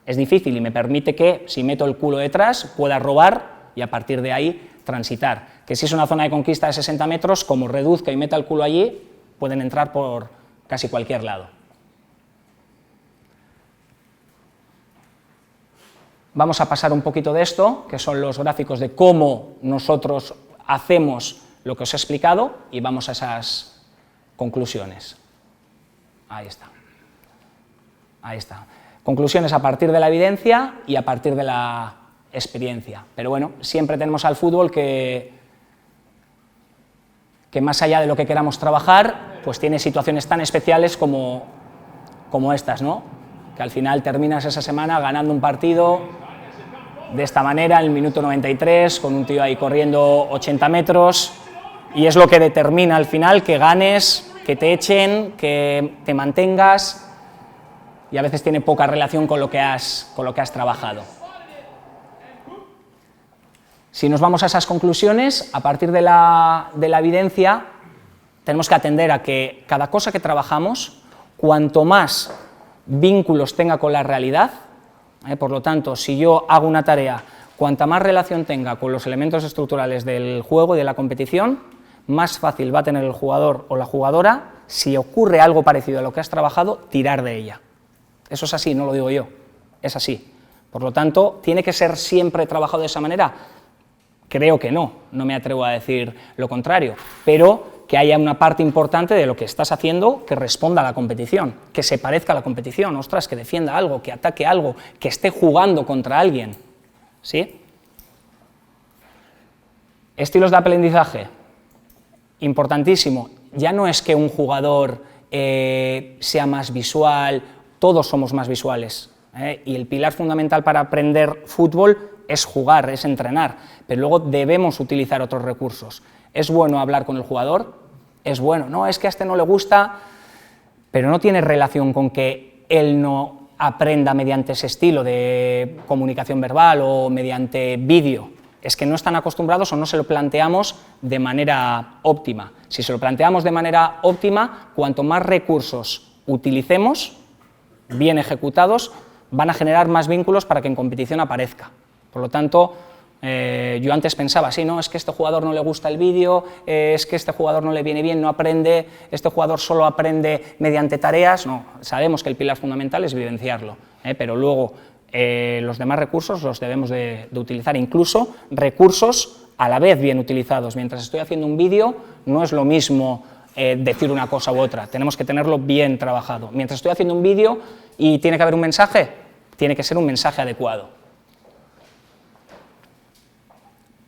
es difícil y me permite que, si meto el culo detrás, pueda robar y a partir de ahí transitar. Que si es una zona de conquista de 60 metros, como reduzca y meta el culo allí, pueden entrar por casi cualquier lado. Vamos a pasar un poquito de esto, que son los gráficos de cómo nosotros hacemos lo que os he explicado, y vamos a esas conclusiones. Ahí está. Ahí está. Conclusiones a partir de la evidencia y a partir de la experiencia. Pero bueno, siempre tenemos al fútbol que más allá de lo que queramos trabajar, pues tiene situaciones tan especiales como estas, ¿no? Que al final terminas esa semana ganando un partido de esta manera, en el minuto 93, con un tío ahí corriendo 80 metros, y es lo que determina al final que ganes, que te echen, que te mantengas, y a veces tiene poca relación con lo que has trabajado. Si nos vamos a esas conclusiones, a partir de la evidencia, tenemos que atender a que cada cosa que trabajamos, cuanto más vínculos tenga con la realidad, por lo tanto, si yo hago una tarea, cuanta más relación tenga con los elementos estructurales del juego y de la competición, más fácil va a tener el jugador o la jugadora, si ocurre algo parecido a lo que has trabajado, tirar de ella. Eso es así, no lo digo yo, es así. Por lo tanto, ¿tiene que ser siempre trabajado de esa manera? Creo que no me atrevo a decir lo contrario, pero que haya una parte importante de lo que estás haciendo que responda a la competición, que se parezca a la competición, ostras, que defienda algo, que ataque algo, que esté jugando contra alguien, ¿sí? Estilos de aprendizaje, importantísimo, ya no es que un jugador sea más visual, todos somos más visuales, y el pilar fundamental para aprender fútbol es jugar, es entrenar, pero luego debemos utilizar otros recursos. ¿Es bueno hablar con el jugador? Es bueno. No, es que a este no le gusta, pero no tiene relación con que él no aprenda mediante ese estilo de comunicación verbal o mediante vídeo. Es que no están acostumbrados o no se lo planteamos de manera óptima. Si se lo planteamos de manera óptima, cuanto más recursos utilicemos, bien ejecutados, van a generar más vínculos para que en competición aparezca. Por lo tanto, yo antes pensaba, sí, no, es que a este jugador no le gusta el vídeo, es que a este jugador no le viene bien, no aprende, este jugador solo aprende mediante tareas. No, sabemos que el pilar fundamental es vivenciarlo, pero luego los demás recursos los debemos de utilizar, incluso recursos a la vez bien utilizados. Mientras estoy haciendo un vídeo, no es lo mismo decir una cosa u otra, tenemos que tenerlo bien trabajado. Mientras estoy haciendo un vídeo y tiene que haber un mensaje, tiene que ser un mensaje adecuado.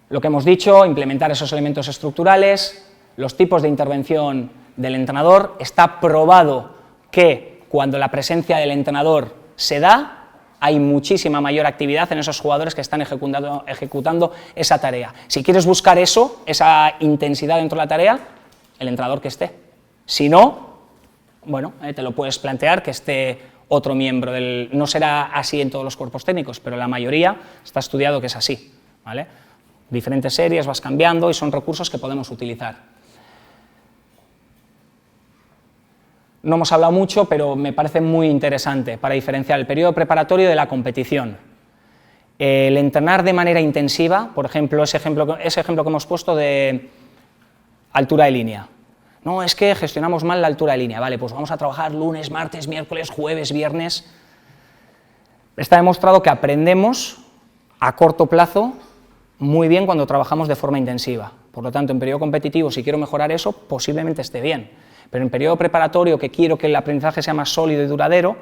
Lo que hemos dicho, implementar esos elementos estructurales, los tipos de intervención del entrenador. Está probado que cuando la presencia del entrenador se da, hay muchísima mayor actividad en esos jugadores que están ejecutando esa tarea. Si quieres buscar eso, esa intensidad dentro de la tarea, el entrenador que esté. Si no, bueno, te lo puedes plantear que esté otro miembro del... No será así en todos los cuerpos técnicos, pero la mayoría está estudiado que es así, ¿vale? Diferentes series, vas cambiando y son recursos que podemos utilizar. No hemos hablado mucho, pero me parece muy interesante para diferenciar el periodo preparatorio de la competición. El entrenar de manera intensiva, por ejemplo, ese ejemplo que hemos puesto de altura de línea. No, es que gestionamos mal la altura de línea. Vale, pues vamos a trabajar lunes, martes, miércoles, jueves, viernes. Está demostrado que aprendemos a corto plazo muy bien cuando trabajamos de forma intensiva. Por lo tanto, en periodo competitivo, si quiero mejorar eso, posiblemente esté bien. Pero en periodo preparatorio, que quiero que el aprendizaje sea más sólido y duradero,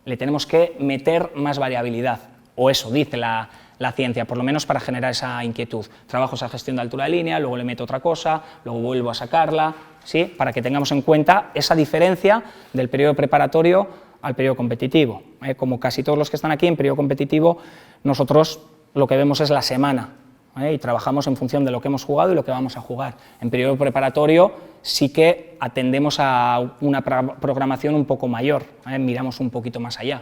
le tenemos que meter más variabilidad. O eso dice la ciencia, por lo menos para generar esa inquietud. Trabajo esa gestión de altura de línea, luego le meto otra cosa, luego vuelvo a sacarla, ¿sí? Para que tengamos en cuenta esa diferencia del periodo preparatorio al periodo competitivo. Como casi todos los que están aquí, en periodo competitivo, nosotros lo que vemos es la semana. Y trabajamos en función de lo que hemos jugado y lo que vamos a jugar. En periodo preparatorio sí que atendemos a una programación un poco mayor, miramos un poquito más allá.